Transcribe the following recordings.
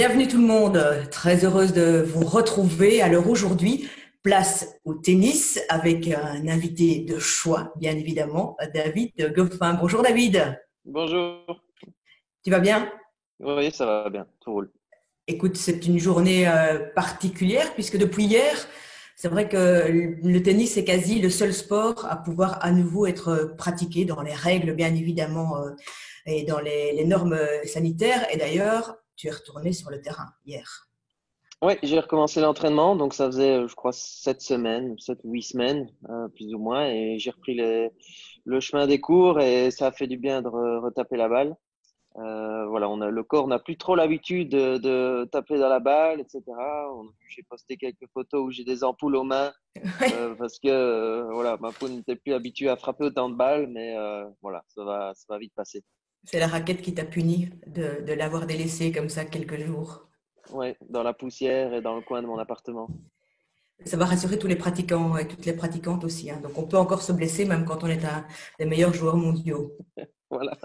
Bienvenue tout le monde, très heureuse de vous retrouver. Alors aujourd'hui, place au tennis avec un invité de choix, bien évidemment, David Goffin. Bonjour David, Bonjour. tu vas bien? Oui, ça va bien, tout roule. Écoute, c'est une journée particulière puisque depuis hier, c'est vrai que le tennis est quasi le seul sport à pouvoir à nouveau être pratiqué dans les règles, bien évidemment, et dans les normes sanitaires. Et d'ailleurs, tu es retourné sur le terrain hier. Oui, j'ai recommencé l'entraînement, donc ça faisait, je crois, 7 semaines, 7 ou 8 semaines, plus ou moins, et j'ai repris le chemin des cours et ça a fait du bien de retaper la balle. Voilà, le corps n'a plus trop l'habitude de taper dans la balle, etc. J'ai posté quelques photos où j'ai des ampoules aux mains parce que voilà, ma peau n'était plus habituée à frapper autant de balles, mais voilà, ça va vite passer. C'est la raquette qui t'a puni de l'avoir délaissée comme ça quelques jours. Ouais, dans la poussière et dans le coin de mon appartement. Ça va rassurer tous les pratiquants et toutes les pratiquantes aussi, hein. Donc on peut encore se blesser même quand on est un des meilleurs joueurs mondiaux. Voilà.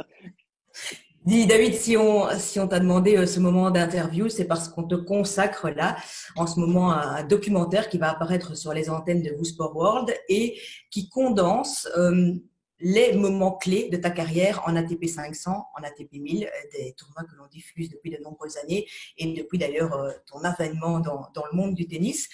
Dis David, si on t'a demandé ce moment d'interview, c'est parce qu'on te consacre là en ce moment un documentaire qui va apparaître sur les antennes de Vous Sport World et qui condense les moments clés de ta carrière en ATP 500, en ATP 1000, des tournois que l'on diffuse depuis de nombreuses années et depuis d'ailleurs ton avènement dans le monde du tennis.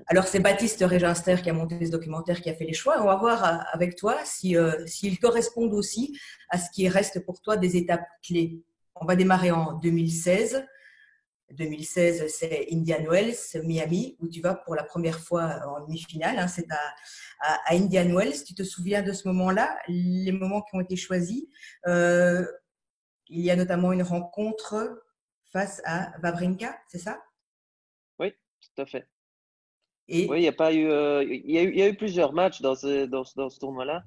Alors, c'est Baptiste Réginster qui a monté ce documentaire, qui a fait les choix. On va voir avec toi s'ils correspondent aussi à ce qui reste pour toi des étapes clés. On va démarrer en 2016. 2016, c'est Indian Wells, Miami, où tu vas pour la première fois en demi-finale. Hein, c'est à Indian Wells. Tu te souviens de ce moment-là, les moments qui ont été choisis. Euh, il y a notamment une rencontre face à Wawrinka, c'est ça? Oui, tout à fait. Oui, il Et y a pas eu, il y a eu plusieurs matchs dans ce tournoi-là.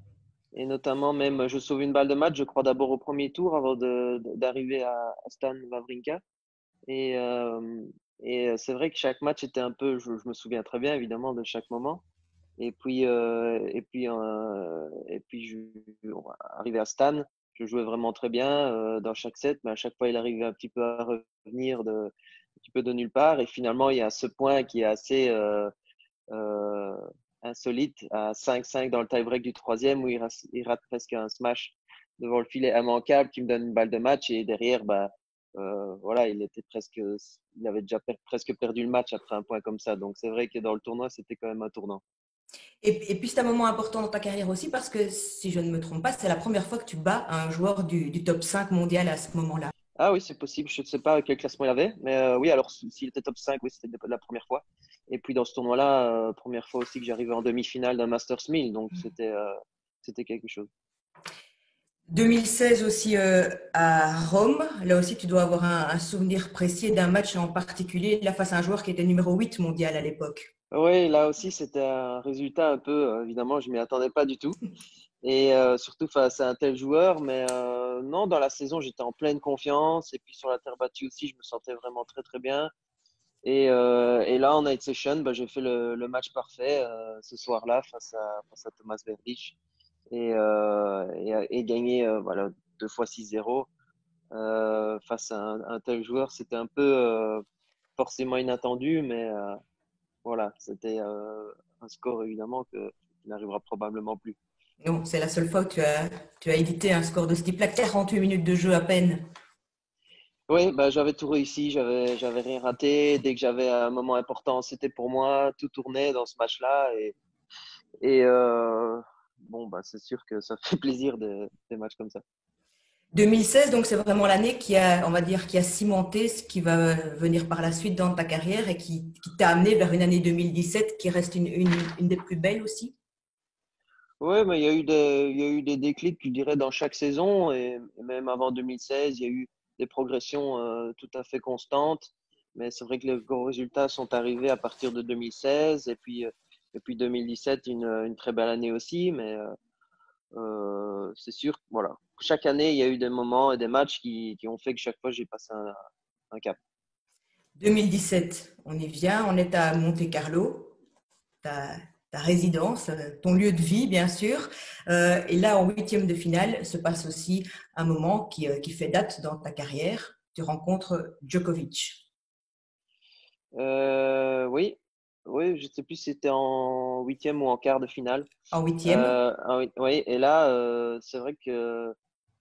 Et notamment, même, je sauve une balle de match, je crois d'abord au premier tour avant d'arriver à Stan Wawrinka. Et, euh, et c'est vrai que chaque match était un peu, je me souviens très bien évidemment de chaque moment. Arrivé à Stan, je jouais vraiment très bien dans chaque set, mais à chaque fois il arrivait un petit peu à revenir un petit peu de nulle part. Et finalement, il y a ce point qui est assez euh, insolite à 5-5 dans le tie-break du troisième où il rate presque un smash devant le filet immanquable qui me donne une balle de match et derrière, bah, voilà, il avait déjà presque perdu le match après un point comme ça. Donc c'est vrai que dans le tournoi, c'était quand même un tournant. Et puis c'est un moment important dans ta carrière aussi parce que si je ne me trompe pas, c'est la première fois que tu bats un joueur du top 5 mondial à ce moment-là. Ah oui, c'est possible. Je ne sais pas quel classement il avait, mais oui, alors s'il était top 5, oui, c'était la première fois. Et puis dans ce tournoi-là, première fois aussi que j'arrivais en demi-finale d'un Masters 1000, donc c'était quelque chose. 2016 aussi à Rome. Là aussi, tu dois avoir un souvenir précis d'un match en particulier, là face à un joueur qui était numéro 8 mondial à l'époque. Oui, là aussi, c'était un résultat un peu, évidemment, je m'y attendais pas du tout. Et surtout face à un tel joueur, mais non, dans la saison, j'étais en pleine confiance. Et puis sur la terre battue aussi, je me sentais vraiment très très bien. Et là, en night session, bah, j'ai fait le match parfait ce soir-là face à Thomas Berdych et gagné voilà, 2 fois 6-0 face à un tel joueur. C'était un peu forcément inattendu, mais voilà, c'était un score évidemment qui n'arrivera probablement plus. Non, c'est la seule fois que tu as édité un score de ce type-là, 48 minutes de jeu à peine. Oui, bah, j'avais tout réussi, j'avais rien raté. Dès que j'avais un moment important, c'était pour moi. Tout tournait dans ce match-là. Et bon, bah, c'est sûr que ça fait plaisir des matchs comme ça. 2016, donc c'est vraiment l'année qui a, on va dire, qui a cimenté ce qui va venir par la suite dans ta carrière et qui t'a amené vers une année 2017 qui reste une des plus belles aussi. Oui, mais il y a eu des déclics, je dirais, dans chaque saison. Et même avant 2016, il y a eu des progressions tout à fait constantes. Mais c'est vrai que les gros résultats sont arrivés à partir de 2016. Et puis 2017, une très belle année aussi. Mais c'est sûr, voilà. Chaque année, il y a eu des moments et des matchs qui ont fait que chaque fois, j'ai passé un cap. 2017, on y vient, on est à Monte-Carlo, ta, ta résidence, ton lieu de vie, bien sûr. Et là, en huitième de finale, se passe aussi un moment qui fait date dans ta carrière. Tu rencontres Djokovic. Oui, oui, je sais plus si c'était en huitième ou en quart de finale. En huitième? Ah oui, oui, et là, c'est vrai que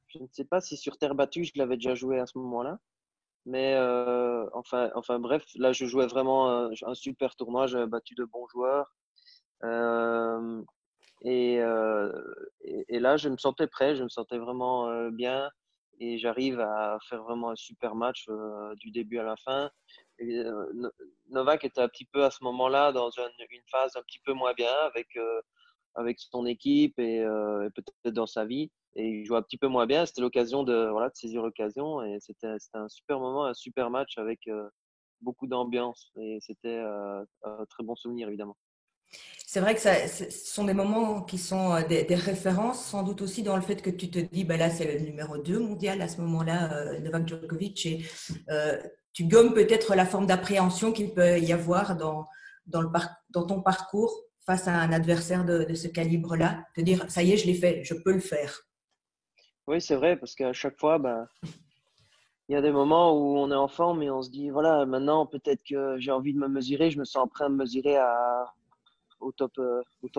je ne sais pas si sur terre battue, je l'avais déjà joué à ce moment-là. Mais enfin bref, là, je jouais vraiment un super tournoi. J'avais battu de bons joueurs. Euh, et là, je me sentais prêt, je me sentais vraiment bien. Et j'arrive à faire vraiment un super match du début à la fin. Et, Novak était un petit peu à ce moment-là dans une phase un petit peu moins bien avec son équipe et peut-être dans sa vie. Et il jouait un petit peu moins bien. C'était l'occasion de saisir l'occasion. Et c'était un super moment, un super match avec beaucoup d'ambiance. Et c'était un très bon souvenir, évidemment. C'est vrai que ce sont des moments qui sont des références, sans doute aussi dans le fait que tu te dis, ben là, c'est le numéro 2 mondial à ce moment-là, Novak Djokovic, et tu gommes peut-être la forme d'appréhension qu'il peut y avoir dans ton parcours face à un adversaire de ce calibre-là, te dire, ça y est, je l'ai fait, je peux le faire. Oui, c'est vrai, parce qu'à chaque fois, bah, il y a des moments où on est en forme et on se dit, voilà, maintenant, peut-être que j'ai envie de me mesurer, je me sens prêt à me mesurer au top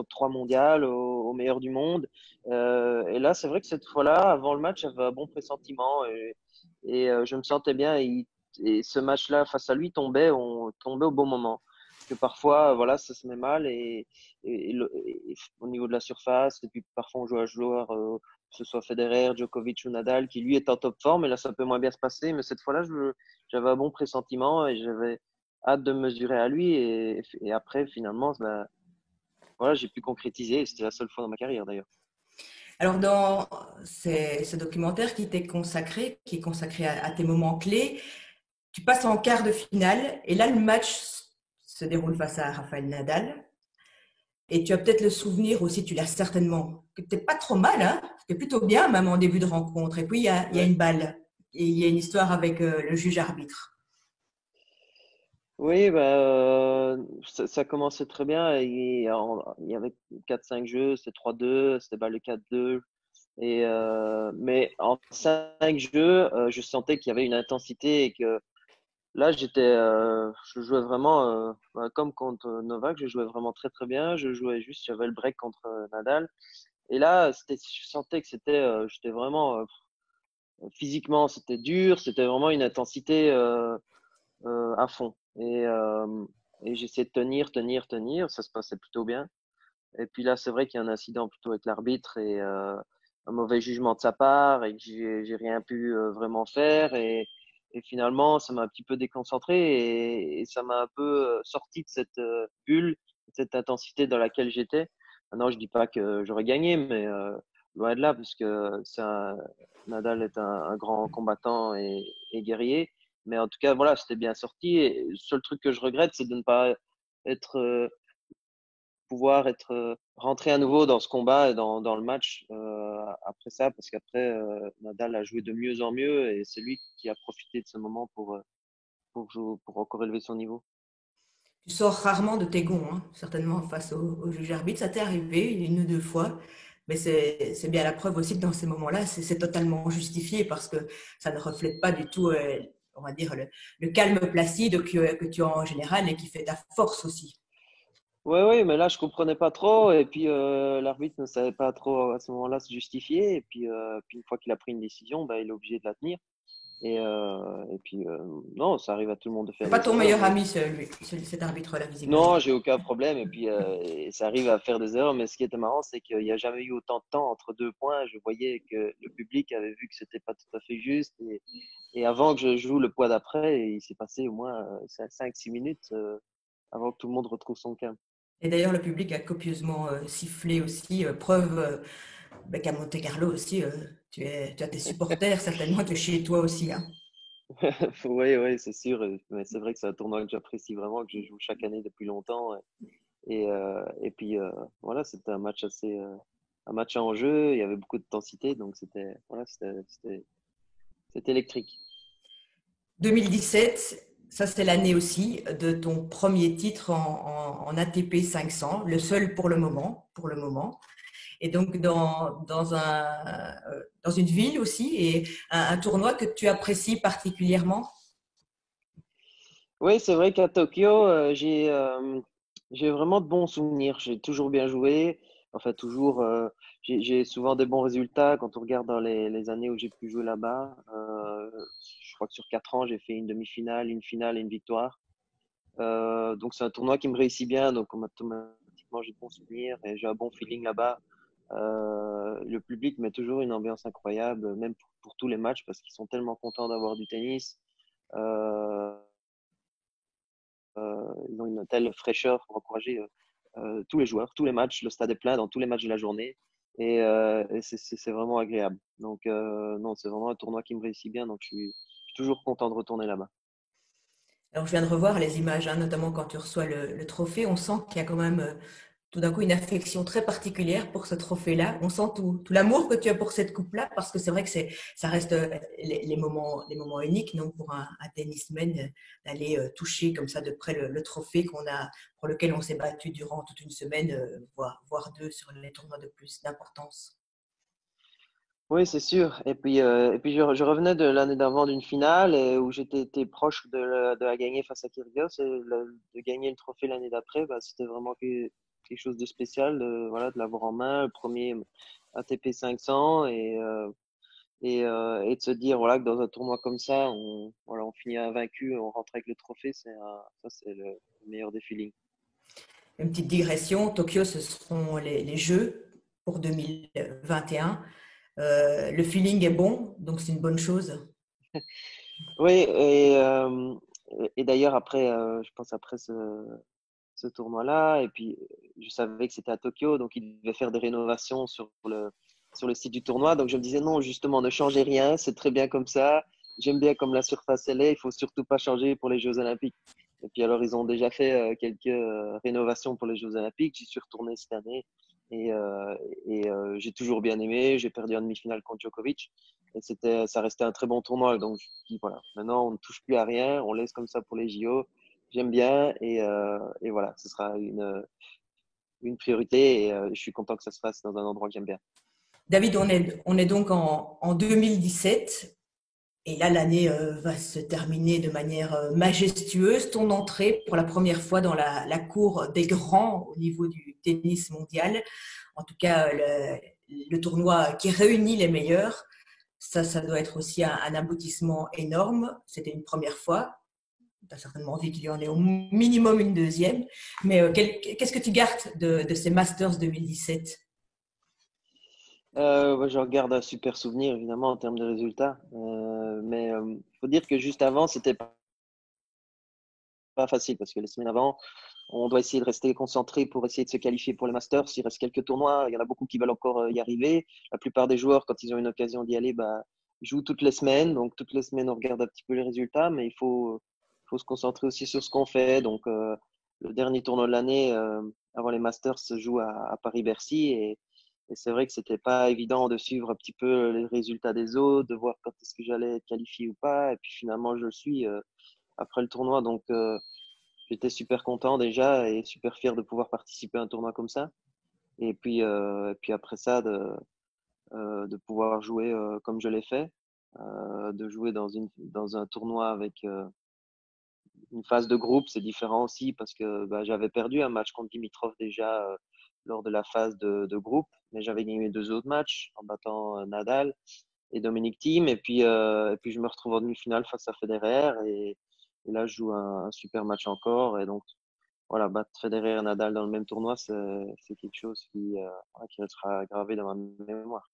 3 mondial, au meilleur du monde. Et là, c'est vrai que cette fois-là, avant le match, j'avais un bon pressentiment et je me sentais bien. Et ce match-là, face à lui, on tombait au bon moment. Parce que parfois, voilà, ça se met mal et au niveau de la surface, et puis parfois on joue à un joueur, que ce soit Federer, Djokovic ou Nadal, qui lui est en top forme, et là, ça peut moins bien se passer. Mais cette fois-là, j'avais un bon pressentiment et j'avais hâte de me mesurer à lui. Et après, finalement, ben, voilà, j'ai pu concrétiser. C'était la seule fois dans ma carrière d'ailleurs. Alors, dans ce documentaire qui est consacré à tes moments clés, tu passes en quart de finale et là, le match se déroule face à Rafael Nadal. Et tu as peut-être le souvenir aussi, tu l'as certainement, que tu n'es pas trop mal, hein, tu es plutôt bien même en début de rencontre. Et puis, il y a Ouais. une balle et il y a une histoire avec le juge arbitre. Oui, bah, ça commençait très bien. Il y avait 4-5 jeux, c'était 3-2, c'était balle 4-2. Mais en 5 jeux, je sentais qu'il y avait une intensité et que là, je jouais vraiment, bah, comme contre Novak, je jouais vraiment très très bien. Je jouais juste, j'avais le break contre Nadal. Et là, je sentais que j'étais vraiment physiquement, c'était dur, c'était vraiment une intensité à fond. Et j'essayais de tenir, ça se passait plutôt bien. Et puis là, c'est vrai qu'il y a un incident plutôt avec l'arbitre et un mauvais jugement de sa part et que j'ai rien pu vraiment faire. Et finalement, ça m'a un petit peu déconcentré et ça m'a un peu sorti de cette bulle, de cette intensité dans laquelle j'étais. Maintenant, je dis pas que j'aurais gagné, mais loin de là, parce que Nadal est un grand combattant et guerrier. Mais en tout cas, voilà, c'était bien sorti. Et le seul truc que je regrette, c'est de ne pas être pouvoir être rentré à nouveau dans ce combat et dans le match après ça, parce qu'après Nadal a joué de mieux en mieux et c'est lui qui a profité de ce moment pour encore élever son niveau. Tu sors rarement de tes gonds, hein, certainement face au juge arbitre. Ça t'est arrivé une ou deux fois, mais c'est bien la preuve aussi que dans ces moments-là, c'est totalement justifié parce que ça ne reflète pas du tout, on va dire, le calme placide que tu as en général et qui fait ta force aussi. Ouais, ouais, mais là je comprenais pas trop et puis l'arbitre ne savait pas trop à ce moment-là se justifier et puis une fois qu'il a pris une décision, bah, il est obligé de la tenir et puis non, ça arrive à tout le monde de C'est faire pas des ton erreurs, meilleur mais ami, cet arbitre-là, visiblement. non, j'ai aucun problème. Et puis, et ça arrive à faire des erreurs. Mais ce qui était marrant, c'est qu'il n'y a jamais eu autant de temps entre 2 points. Je voyais que le public avait vu que c'était pas tout à fait juste. Et avant que je joue le poids d'après, il s'est passé au moins 5-6 minutes avant que tout le monde retrouve son calme. Et d'ailleurs, le public a copieusement sifflé aussi, preuve qu'à Monte-Carlo aussi, tu as tes supporters, certainement, tu es chez toi aussi, hein. Oui, oui, c'est sûr. Mais c'est vrai que c'est un tournoi que j'apprécie vraiment, que je joue chaque année depuis longtemps. Et puis, voilà, c'était un match en jeu. Il y avait beaucoup de intensité. Donc, c'était électrique. 2017, ça c'est l'année aussi de ton premier titre en ATP 500, le seul pour le moment. Et donc dans une ville aussi et un tournoi que tu apprécies particulièrement. Oui, c'est vrai qu'à Tokyo, j'ai vraiment de bons souvenirs. J'ai toujours bien joué. Enfin, toujours, j'ai souvent des bons résultats quand on regarde dans les années où j'ai pu jouer là-bas. Je crois que sur 4 ans, j'ai fait une demi-finale, une finale et une victoire. Donc, c'est un tournoi qui me réussit bien. Donc, automatiquement, j'ai de bons souvenirs et j'ai un bon feeling là-bas. Le public met toujours une ambiance incroyable, même pour tous les matchs, parce qu'ils sont tellement contents d'avoir du tennis. Euh, ils ont une telle fraîcheur pour encourager tous les joueurs, tous les matchs. Le stade est plein dans tous les matchs de la journée et c'est vraiment agréable. Donc, non, c'est vraiment un tournoi qui me réussit bien. Donc, je suis toujours content de retourner là-bas. Alors, je viens de revoir les images, hein, notamment quand tu reçois le trophée. On sent qu'il y a quand même tout d'un coup une affection très particulière pour ce trophée-là. On sent tout l'amour que tu as pour cette coupe-là, parce que c'est vrai que ça reste les moments uniques, non, pour un tennisman d'aller toucher comme ça de près le trophée pour lequel on s'est battu durant toute une semaine, voire deux sur les tournois de plus d'importance. Oui, c'est sûr. Et puis je revenais de l'année d'avant d'une finale où j'étais été proche de la gagner face à Kyrgios de gagner le trophée l'année d'après, bah, c'était vraiment quelque chose de spécial, voilà, de l'avoir en main, le premier ATP 500 et de se dire voilà que dans un tournoi comme ça, voilà, on finit invaincu, on rentre avec le trophée, ça c'est le meilleur des feelings. Une petite digression, Tokyo, ce seront les Jeux pour 2021. Le feeling est bon, donc c'est une bonne chose. Oui, et d'ailleurs après, je pense après ce tournoi-là. Et puis, je savais que c'était à Tokyo, donc ils devaient faire des rénovations sur le site du tournoi. Donc, je me disais, non, justement, ne changez rien, c'est très bien comme ça. J'aime bien comme la surface elle est, il faut surtout pas changer pour les Jeux Olympiques. Et puis, alors, ils ont déjà fait quelques rénovations pour les Jeux Olympiques. J'y suis retourné cette année et j'ai toujours bien aimé. J'ai perdu en demi-finale contre Djokovic. Et ça restait un très bon tournoi. Donc, je me dis, voilà, maintenant, on ne touche plus à rien, on laisse comme ça pour les JO. J'aime bien et voilà, ce sera une priorité et je suis content que ça se fasse dans un endroit que j'aime bien. David, on est donc en 2017 et là l'année va se terminer de manière majestueuse. Ton entrée pour la première fois dans la cour des grands au niveau du tennis mondial, en tout cas le tournoi qui réunit les meilleurs. Ça doit être aussi un aboutissement énorme. C'était une première fois. Tu as certainement envie qu'il y en ait au minimum une deuxième. Mais qu'est-ce que tu gardes de ces Masters 2017? Ouais, je regarde un super souvenir évidemment en termes de résultats, mais faut dire que juste avant c'était pas facile parce que les semaines avant on doit essayer de rester concentré pour essayer de se qualifier pour les Masters. Il reste quelques tournois, il y en a beaucoup qui veulent encore y arriver. La plupart des joueurs, quand ils ont une occasion d'y aller, bah, jouent toutes les semaines. Donc toutes les semaines, on regarde un petit peu les résultats, mais il faut se concentrer aussi sur ce qu'on fait. Donc le dernier tournoi de l'année avant les Masters se joue à Paris-Bercy et c'est vrai que c'était pas évident de suivre un petit peu les résultats des autres, de voir quand est-ce que j'allais être qualifié ou pas. Et puis finalement, je le suis après le tournoi. Donc j'étais super content déjà et super fier de pouvoir participer à un tournoi comme ça. Et puis après ça, de pouvoir jouer comme je l'ai fait, de jouer dans un tournoi avec une phase de groupe, c'est différent aussi parce que bah, j'avais perdu un match contre Dimitrov déjà lors de la phase de groupe, mais j'avais gagné mes deux autres matchs en battant Nadal et Dominic Thiem. Et puis je me retrouve en demi-finale face à Federer et là je joue un super match encore. Et donc voilà, battre Federer et Nadal dans le même tournoi, c'est quelque chose voilà, qui restera gravé dans ma mémoire.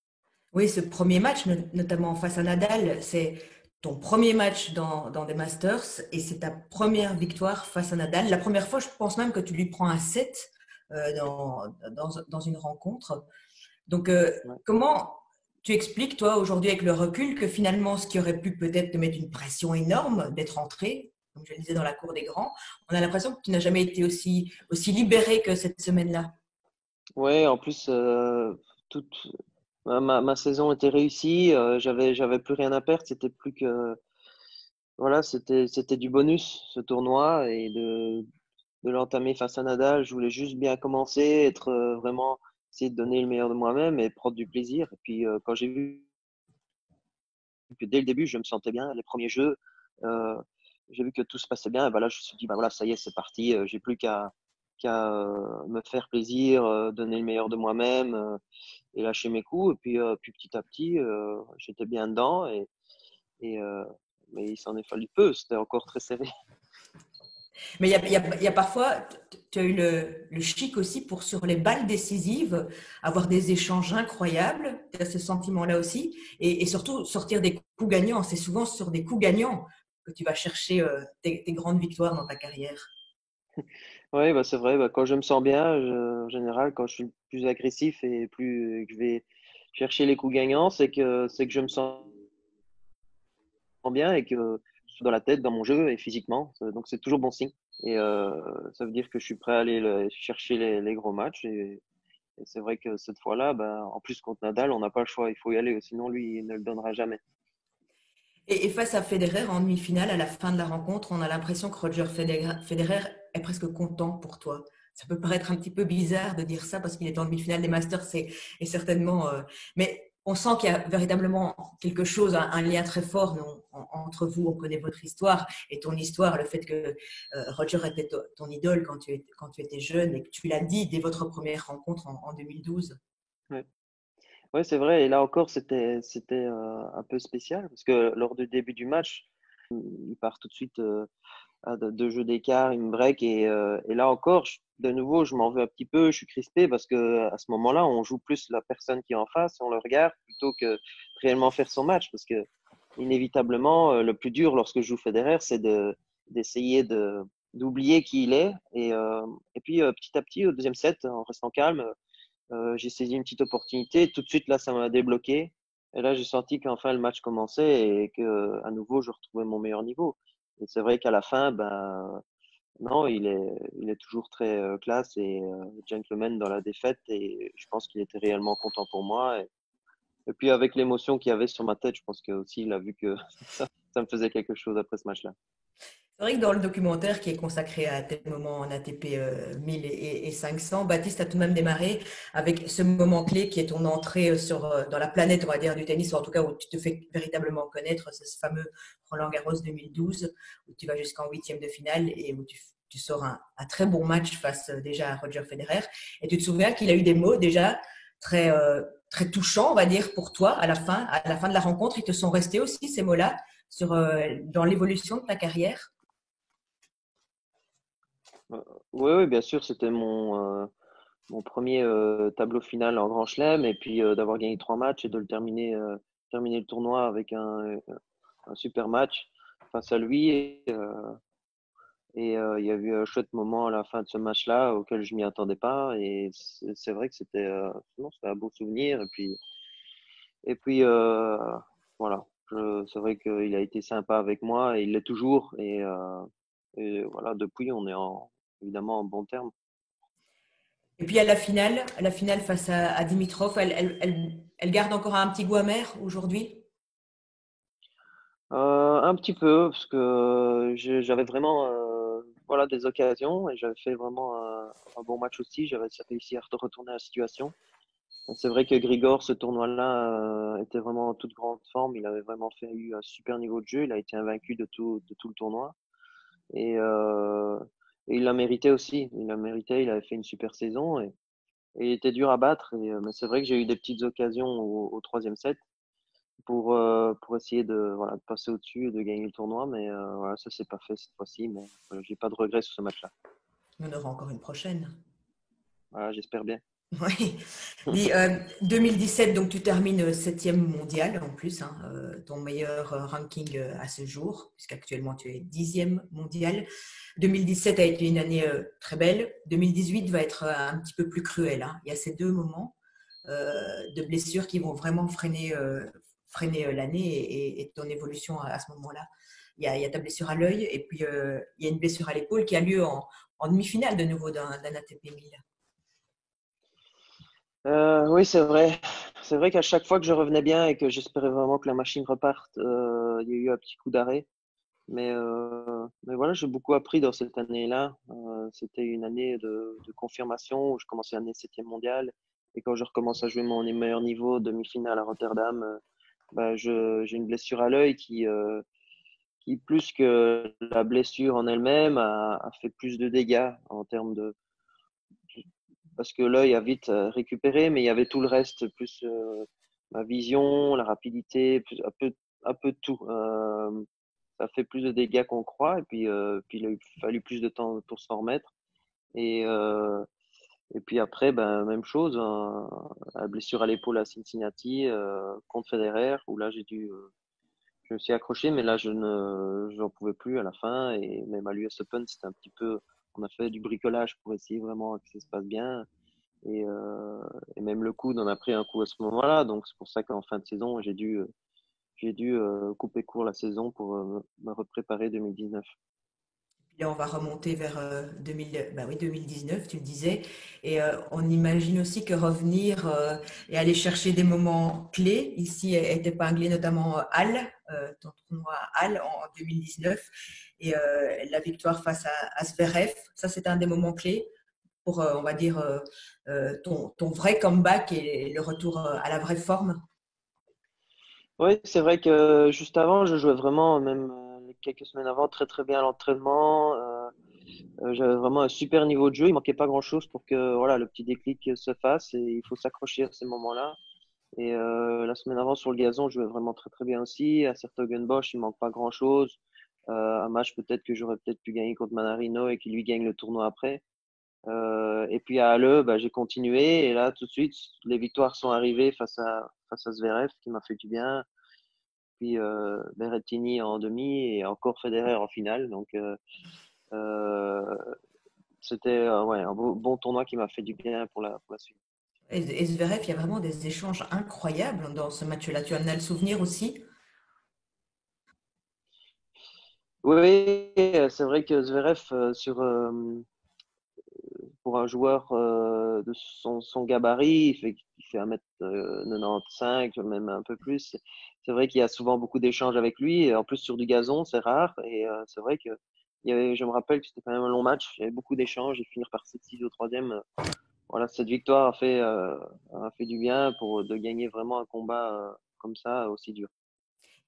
Oui, ce premier match, notamment face à Nadal, c'est ton premier match dans des Masters et c'est ta première victoire face à Nadal. La première fois, je pense même que tu lui prends un set dans une rencontre. Donc, Ouais. comment tu expliques, toi, aujourd'hui, avec le recul, que finalement, ce qui aurait pu peut-être te mettre une pression énorme d'être entré, comme je le disais, dans la cour des grands, on a l'impression que tu n'as jamais été aussi libéré que cette semaine-là. Ouais, en plus, toute ma saison était réussie. J'avais plus rien à perdre. C'était plus que voilà, c'était du bonus ce tournoi et de l'entamer face à Nadal. Je voulais juste bien commencer, être vraiment essayer de donner le meilleur de moi-même et prendre du plaisir. Et puis quand j'ai vu que dès le début je me sentais bien, les premiers jeux. j'ai vu que tout se passait bien. Et ben là, je me suis dit, bah voilà, ça y est, c'est parti. J'ai plus qu'à me faire plaisir, donner le meilleur de moi-même et lâcher mes coups. Et puis petit à petit, j'étais bien dedans. Et, mais il s'en est fallu peu. C'était encore très serré. Mais il y a parfois, tu as eu le chic aussi pour, sur les balles décisives, avoir des échanges incroyables. Tu as ce sentiment-là aussi. Et surtout, sortir des coups gagnants. C'est souvent sur des coups gagnants que tu vas chercher tes grandes victoires dans ta carrière. Oui, bah, c'est vrai. Bah, quand je me sens bien, en général, quand je suis plus agressif et plus que je vais chercher les coups gagnants, c'est que je me sens bien et que je suis dans la tête, dans mon jeu et physiquement. Donc c'est toujours bon signe. Et ça veut dire que je suis prêt à aller chercher les gros matchs. Et c'est vrai que cette fois-là, bah, en plus contre Nadal, on n'a pas le choix. Il faut y aller, sinon lui, il ne le donnera jamais. Et face à Federer en demi-finale, à la fin de la rencontre, on a l'impression que Roger Federer est presque content pour toi. Ça peut paraître un petit peu bizarre de dire ça parce qu'il est en demi-finale des Masters et certainement. Mais on sent qu'il y a véritablement quelque chose, un lien très fort entre vous. On connaît votre histoire et ton histoire, le fait que Roger était ton idole quand tu étais jeune et que tu l'as dit dès votre première rencontre en 2012. Ouais. Ouais, c'est vrai. Et là encore, c'était un peu spécial parce que lors du début du match, il part tout de suite à deux jeux d'écart, il me break et là encore, de nouveau, je m'en veux un petit peu, je suis crispé parce que à ce moment-là, on joue plus la personne qui est en face, on le regarde plutôt que réellement faire son match parce que inévitablement, le plus dur lorsque je joue Federer, c'est d'essayer d'oublier qui il est et puis petit à petit, au deuxième set, en restant calme, j'ai saisi une petite opportunité. Tout de suite, là, ça m'a débloqué. Et là, j'ai senti qu'enfin le match commençait et que à nouveau, je retrouvais mon meilleur niveau. Et c'est vrai qu'à la fin, ben, non, il est toujours très classe et gentleman dans la défaite. Et je pense qu'il était réellement content pour moi. Et puis, avec l'émotion qu'il y avait sur ma tête, je pense que aussi il a vu que ça me faisait quelque chose après ce match-là. C'est vrai que dans le documentaire qui est consacré à tes moments en ATP 1000 et 500, Baptiste a tout de même démarré avec ce moment clé qui est ton entrée dans la planète, on va dire, du tennis, ou en tout cas où tu te fais véritablement connaître, c'est ce fameux Roland-Garros 2012, où tu vas jusqu'en huitième de finale et où tu sors un très bon match face déjà à Roger Federer. Et tu te souviens qu'il a eu des mots déjà très touchants, on va dire, pour toi à la fin de la rencontre. Ils te sont restés aussi, ces mots-là, dans l'évolution de ta carrière. Euh, Oui, oui, bien sûr, c'était mon premier tableau final en Grand Chelem et puis d'avoir gagné trois matchs et de le terminer le tournoi avec un super match face à lui. Et il y a eu un chouette moment à la fin de ce match-là auquel je m'y attendais pas. Et c'est vrai que non, c'était un beau souvenir. Et puis voilà, c'est vrai qu'il a été sympa avec moi et il l'est toujours. Et voilà, depuis, on est évidemment en bon terme. Et puis à la finale face à Dimitrov, elle garde encore un petit goût amer aujourd'hui. Un petit peu, parce que j'avais vraiment voilà, des occasions et j'avais fait vraiment un bon match aussi. J'avais réussi à retourner la situation. Et c'est vrai que Grigor, ce tournoi-là, était vraiment en toute grande forme. Il avait vraiment eu un super niveau de jeu. Il a été invaincu de tout le tournoi. Et, euh, et il l'a mérité aussi. Il l'a mérité. Il avait fait une super saison et il était dur à battre. Mais c'est vrai que j'ai eu des petites occasions au troisième set pour essayer voilà, de passer au-dessus et de gagner le tournoi. Mais voilà, ça s'est pas fait cette fois-ci. Mais j'ai pas de regrets sur ce match-là. On aura encore une prochaine. Voilà, j'espère bien. Oui. Dis, 2017, donc tu termines septième mondial en plus, hein, ton meilleur ranking à ce jour, puisqu'actuellement tu es dixième mondial. 2017 a été une année très belle. 2018 va être un petit peu plus cruel, hein. Il y a ces deux moments de blessures qui vont vraiment freiner l'année et ton évolution à ce moment-là. Il y a ta blessure à l'œil et puis il y a une blessure à l'épaule qui a lieu en demi-finale de nouveau d'un ATP 1000. Oui, c'est vrai. C'est vrai qu'à chaque fois que je revenais bien et que j'espérais vraiment que la machine reparte, il y a eu un petit coup d'arrêt. Mais voilà, j'ai beaucoup appris dans cette année-là. C'était une année de confirmation où je commençais l'année septième mondiale. Et quand je recommence à jouer mon meilleur niveau, demi-finale à Rotterdam, bah, j'ai une blessure à l'œil qui plus que la blessure en elle-même, a fait plus de dégâts en termes de, parce que l'œil a vite récupéré, mais il y avait tout le reste, plus ma vision, la rapidité, un peu de tout. Ça fait plus de dégâts qu'on croit, et puis il a fallu plus de temps pour s'en remettre. Et, euh, et puis après, ben, même chose, hein, la blessure à l'épaule à Cincinnati contre Federer, où là je me suis accroché, mais là j'en pouvais plus à la fin. Et même à l'US Open, c'était un petit peu, on a fait du bricolage pour essayer vraiment que ça se passe bien. Et même le coude, on a pris un coup à ce moment-là. Donc c'est pour ça qu'en fin de saison, j'ai dû couper court la saison pour me repréparer 2019. Là, on va remonter vers 2000, bah oui, 2019, tu le disais. Et on imagine aussi que revenir et aller chercher des moments clés, ici est épinglé notamment Halle, ton tournoi à Halle en 2019, et la victoire face à Zverev. Ça, c'est un des moments clés pour, on va dire, ton vrai comeback et le retour à la vraie forme. Oui, c'est vrai que juste avant, je jouais vraiment, même quelques semaines avant, très très bien à l'entraînement. J'avais vraiment un super niveau de jeu. Il manquait pas grand-chose pour que voilà, le petit déclic se fasse, et il faut s'accrocher à ces moments-là. Et la semaine avant sur le gazon, je jouais vraiment très très bien aussi. À Sertogenbosch, il manque pas grand-chose. Un match peut-être que j'aurais peut-être pu gagner contre Manarino et qui lui gagne le tournoi après. Et puis à Halle, bah, j'ai continué, et là tout de suite les victoires sont arrivées face à Zverev qui m'a fait du bien. Puis Berrettini en demi et encore Federer en finale. Donc euh, c'était ouais, un bon tournoi qui m'a fait du bien pour la suite. Et Zverev, il y a vraiment des échanges incroyables dans ce match-là. Tu en as le souvenir aussi? Oui, c'est vrai que Zverev, pour un joueur de son gabarit, il fait 1m95, même un peu plus. C'est vrai qu'il y a souvent beaucoup d'échanges avec lui. Et en plus, sur du gazon, c'est rare. Et c'est vrai que je me rappelle que c'était quand même un long match. Il y avait beaucoup d'échanges et finir par 7-6 au troisième. Voilà, cette victoire a fait du bien pour de gagner vraiment un combat comme ça, aussi dur.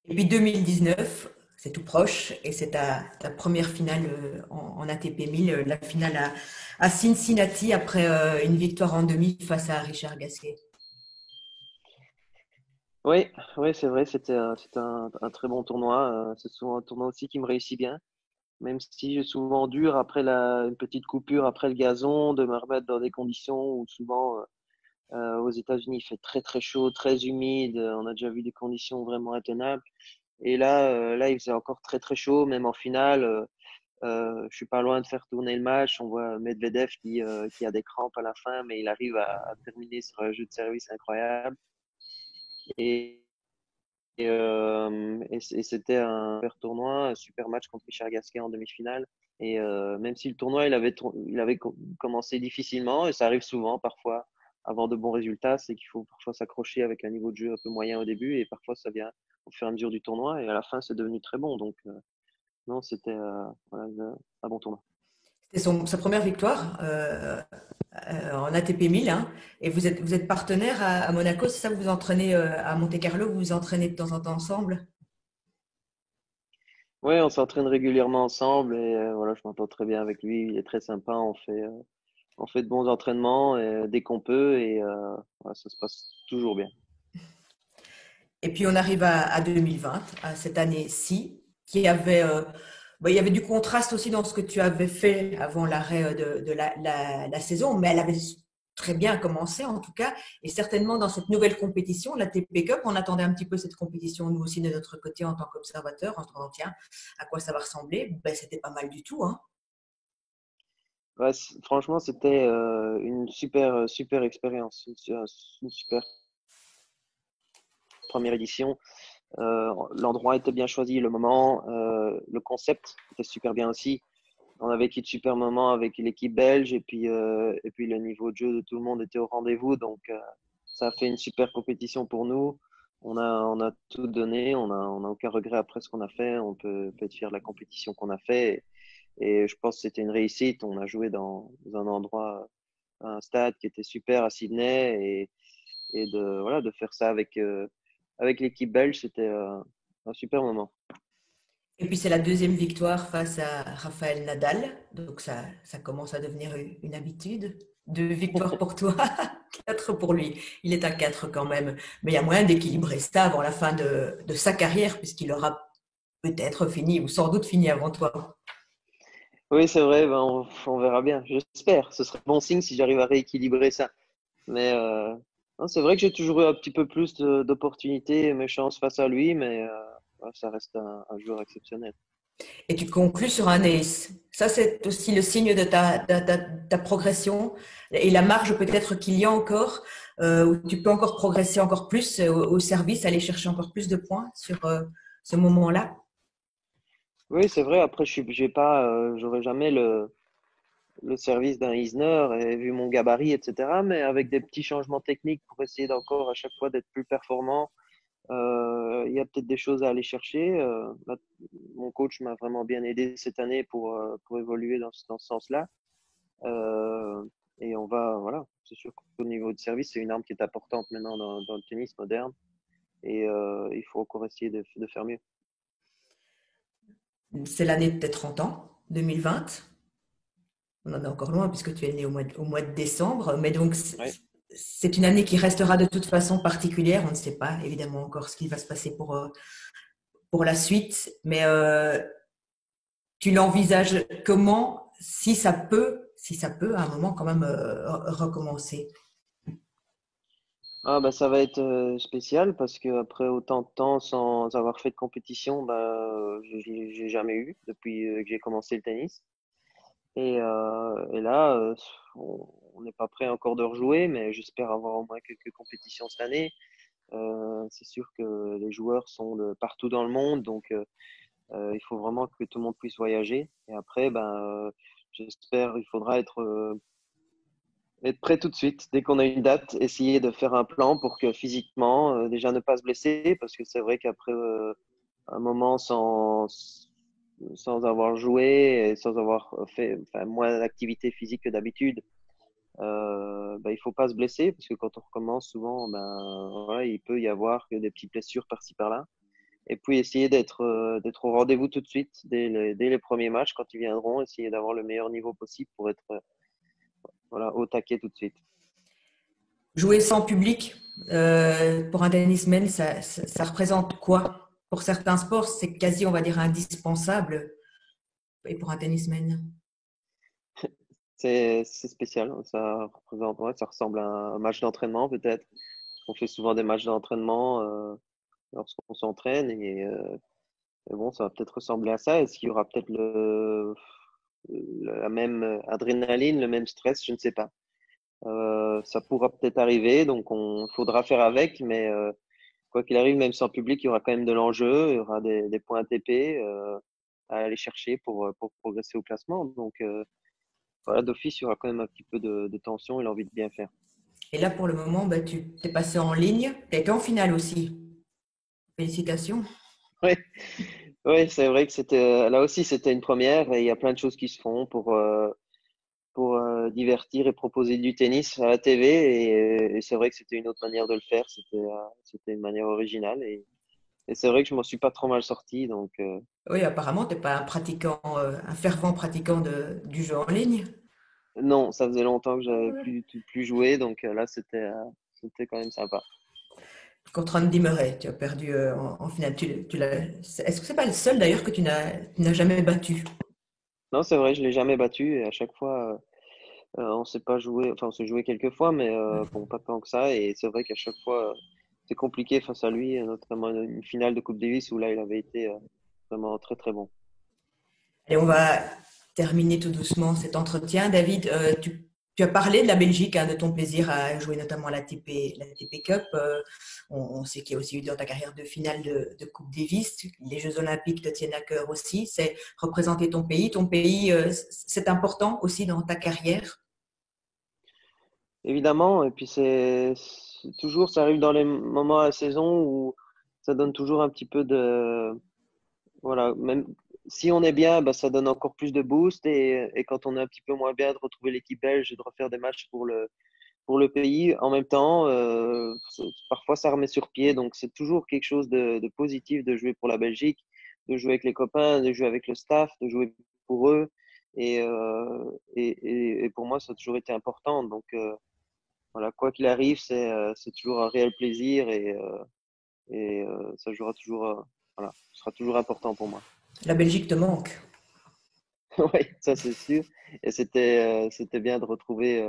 Et puis 2019, c'est tout proche, et c'est ta première finale en ATP 1000, la finale à Cincinnati après une victoire en demi face à Richard Gasquet. Oui, oui, c'est vrai, c'était un très bon tournoi. C'est souvent un tournoi aussi qui me réussit bien, même si j'ai souvent dur après une petite coupure après le gazon, de me remettre dans des conditions où souvent aux États-Unis il fait très très chaud, très humide. On a déjà vu des conditions vraiment intenables. Et là, il faisait encore très très chaud, même en finale. Je suis pas loin de faire tourner le match. On voit Medvedev qui a des crampes à la fin, mais il arrive à terminer sur un jeu de service incroyable. Et, et c'était un super tournoi, un super match contre Richard Gasquet en demi-finale. Et même si le tournoi il avait commencé difficilement, et ça arrive souvent parfois avant de bons résultats, c'est qu'il faut parfois s'accrocher avec un niveau de jeu un peu moyen au début, et parfois ça vient au fur et à mesure du tournoi, et à la fin c'est devenu très bon. Donc non, c'était voilà, un bon tournoi. C'était sa première victoire en ATP 1000, hein, et vous êtes partenaire à Monaco, c'est ça? Vous vous entraînez à Monte-Carlo, vous vous entraînez de temps en temps ensemble? Oui, on s'entraîne régulièrement ensemble, et voilà, je m'entends très bien avec lui. Il est très sympa. On fait de bons entraînements dès qu'on peut, et voilà, ça se passe toujours bien. Et puis on arrive à 2020, à cette année-ci, qui avait, il y avait du contraste aussi dans ce que tu avais fait avant l'arrêt de la saison, mais elle avait très bien commencé en tout cas, et certainement dans cette nouvelle compétition, la TP Cup, on attendait un petit peu cette compétition nous aussi de notre côté en tant qu'observateur, en se disant tiens, à quoi ça va ressembler? Ben, c'était pas mal du tout, hein. Ouais, franchement, c'était une super expérience, une super première édition. L'endroit était bien choisi, le moment, le concept était super bien aussi. On a vécu de super moments avec l'équipe belge, et puis le niveau de jeu de tout le monde était au rendez-vous. Donc, ça a fait une super compétition pour nous. On a tout donné. On a aucun regret après ce qu'on a fait. Peut être fier de la compétition qu'on a fait. Et je pense que c'était une réussite. On a joué dans un endroit, un stade qui était super à Sydney, et voilà, de faire ça avec l'équipe belge, c'était un super moment. Et puis c'est la deuxième victoire face à Rafael Nadal, donc ça commence à devenir une habitude. Deux victoires pour toi, quatre pour lui. Il est à quatre quand même, mais il y a moyen d'équilibrer ça avant la fin de sa carrière, puisqu'il aura peut-être fini ou sans doute fini avant toi. Oui, c'est vrai, ben, on verra bien. J'espère. Ce serait bon signe si j'arrive à rééquilibrer ça. Mais non, c'est vrai que j'ai toujours eu un petit peu plus d'opportunités et mes chances face à lui, mais ouais, ça reste un joueur exceptionnel. Et tu conclus sur un ace. Ça, c'est aussi le signe de ta progression et la marge peut-être qu'il y a encore, où tu peux encore progresser encore plus au service, aller chercher encore plus de points sur ce moment-là. Oui, c'est vrai. Après, j'ai pas, j'aurais jamais le service d'un Isner et vu mon gabarit, etc. Mais avec des petits changements techniques pour essayer d'encore à chaque fois d'être plus performant, il y a peut-être des choses à aller chercher. Là, mon coach m'a vraiment bien aidé cette année pour évoluer dans ce sens-là. Euh, et on va, voilà, c'est sûr qu'au niveau de service, c'est une arme qui est importante maintenant dans le tennis moderne. Et il faut encore essayer de faire mieux. C'est l'année de tes 30 ans, 2020. On en est encore loin puisque tu es né au mois de décembre. Mais donc, Ouais. c'est une année qui restera de toute façon particulière. On ne sait pas évidemment encore ce qui va se passer pour la suite. Mais tu l'envisages comment, si ça peut à un moment quand même recommencer. Ah bah ça va être spécial parce que après autant de temps sans avoir fait de compétition, j'ai jamais eu depuis que j'ai commencé le tennis. Et là, on n'est pas prêt encore de rejouer, mais j'espère avoir au moins quelques compétitions cette année. C'est sûr que les joueurs sont de partout dans le monde, donc il faut vraiment que tout le monde puisse voyager. Et après, j'espère, il faudra être prêt tout de suite. Dès qu'on a une date, essayer de faire un plan pour que physiquement, déjà ne pas se blesser, parce que c'est vrai qu'après un moment sans avoir joué et sans avoir fait enfin, moins d'activité physique que d'habitude, il faut pas se blesser, parce que quand on recommence, souvent, voilà, il peut y avoir que des petites blessures par-ci par-là. Et puis essayer d'être au rendez-vous tout de suite dès les premiers matchs quand ils viendront, essayer d'avoir le meilleur niveau possible pour être voilà, au taquet tout de suite. Jouer sans public, pour un tennisman, ça représente quoi? Pour certains sports, c'est quasi, on va dire, indispensable. Et pour un tennisman? C'est spécial, ça représente, ouais, ça ressemble à un match d'entraînement peut-être. On fait souvent des matchs d'entraînement lorsqu'on s'entraîne et bon, ça va peut-être ressembler à ça. Est-ce qu'il y aura peut-être la même adrénaline, le même stress? Je ne sais pas. Ça pourra peut-être arriver, donc on faudra faire avec, mais quoi qu'il arrive, même sans public, il y aura quand même de l'enjeu, il y aura des points ATP à aller chercher pour progresser au classement. Donc voilà, d'office, il y aura quand même un petit peu de tension et l'envie de bien faire. Et là, pour le moment, bah, tu t'es passé en ligne. Tu as été en finale aussi. Félicitations. Oui, oui, c'est vrai que c'était là aussi c'était une première et il y a plein de choses qui se font pour divertir et proposer du tennis à la TV et c'est vrai que c'était une autre manière de le faire, c'était une manière originale et c'est vrai que je m'en suis pas trop mal sorti donc Oui, apparemment, tu n'es pas un pratiquant, un fervent pratiquant du jeu en ligne. non, ça faisait longtemps que j'avais plus joué donc là c'était quand même sympa. Contre Andy Murray, tu as perdu en finale. Est-ce que c'est pas le seul d'ailleurs que tu n'as jamais battu? Non, c'est vrai, je l'ai jamais battu et à chaque fois on s'est pas joué, enfin on s'est joué quelques fois, mais bon, pas tant que ça. Et c'est vrai qu'à chaque fois, c'est compliqué face à lui, notamment une finale de Coupe Davis où là, il avait été vraiment très très bon. Et on va terminer tout doucement cet entretien. David, tu as parlé de la Belgique, hein, de ton plaisir à jouer notamment la l'ATP Cup. On sait qu'il y a aussi eu dans ta carrière de finale de Coupe Davis. Les Jeux Olympiques te tiennent à cœur aussi. C'est représenter ton pays. Ton pays, c'est important aussi dans ta carrière. Évidemment, et puis c'est toujours, ça arrive dans les moments à la saison où ça donne toujours un petit peu voilà, même si on est bien, ça donne encore plus de boost et quand on est un petit peu moins bien, de retrouver l'équipe belge et de refaire des matchs pour le pays. En même temps, parfois ça remet sur pied, donc c'est toujours quelque chose de positif de jouer pour la Belgique, de jouer avec les copains, de jouer avec le staff, de jouer pour eux. Et pour moi, ça a toujours été important. Donc, voilà, quoi qu'il arrive, c'est toujours un réel plaisir et ça jouera toujours, voilà, ce sera toujours important pour moi. La Belgique te manque. Oui, ça c'est sûr. Et c'était bien de retrouver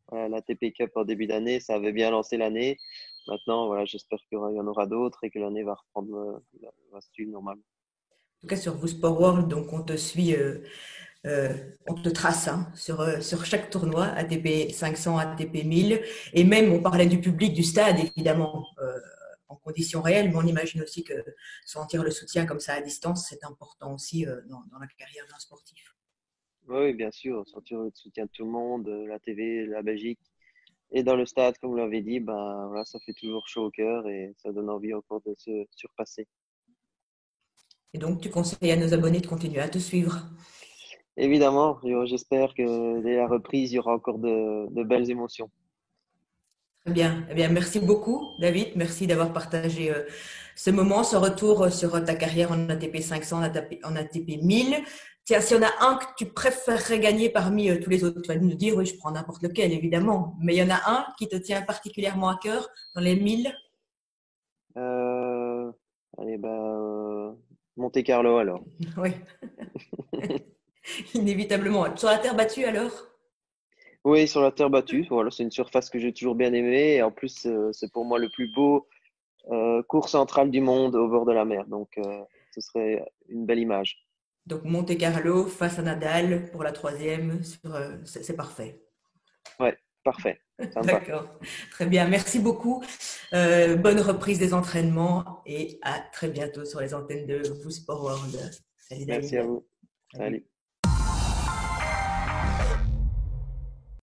voilà, la TP Cup en début d'année. Ça avait bien lancé l'année. Maintenant, voilà, j'espère qu'il y en aura d'autres et que l'année va reprendre, va suivre normalement. En tout cas, sur Vous Sport World, donc on te suit, on te trace hein, sur chaque tournoi, ATP 500, ATP 1000. Et même, on parlait du public, du stade, évidemment, en conditions réelles, mais on imagine aussi que sentir le soutien comme ça à distance, c'est important aussi dans la carrière d'un sportif. Oui, bien sûr, sentir le soutien de tout le monde, la TV, la Belgique. Et dans le stade, comme vous l'avez dit, ben, voilà, ça fait toujours chaud au cœur et ça donne envie encore de se surpasser. Et donc, tu conseilles à nos abonnés de continuer à te suivre. Évidemment, j'espère que dès la reprise, il y aura encore de belles émotions. Très bien. Eh bien, merci beaucoup, David. Merci d'avoir partagé ce moment, ce retour sur ta carrière en ATP 500, en ATP 1000. Tiens, s'il y en a un que tu préférerais gagner parmi tous les autres, tu vas nous dire, oui, je prends n'importe lequel, évidemment. Mais il y en a un qui te tient particulièrement à cœur dans les 1000. Euh, allez, ben, Monte Carlo alors. Oui, inévitablement. Sur la terre battue, alors? Oui, sur la terre battue. Voilà, c'est une surface que j'ai toujours bien aimée. Et en plus, c'est pour moi le plus beau cours central du monde au bord de la mer. Donc, ce serait une belle image. Donc, Monte Carlo face à Nadal pour la troisième. C'est parfait. Ouais, parfait. Ça me va. D'accord. Très bien. Merci beaucoup. Bonne reprise des entraînements et à très bientôt sur les antennes de Vous Sport World. Salut Merci à David. vous. Salut. Salut.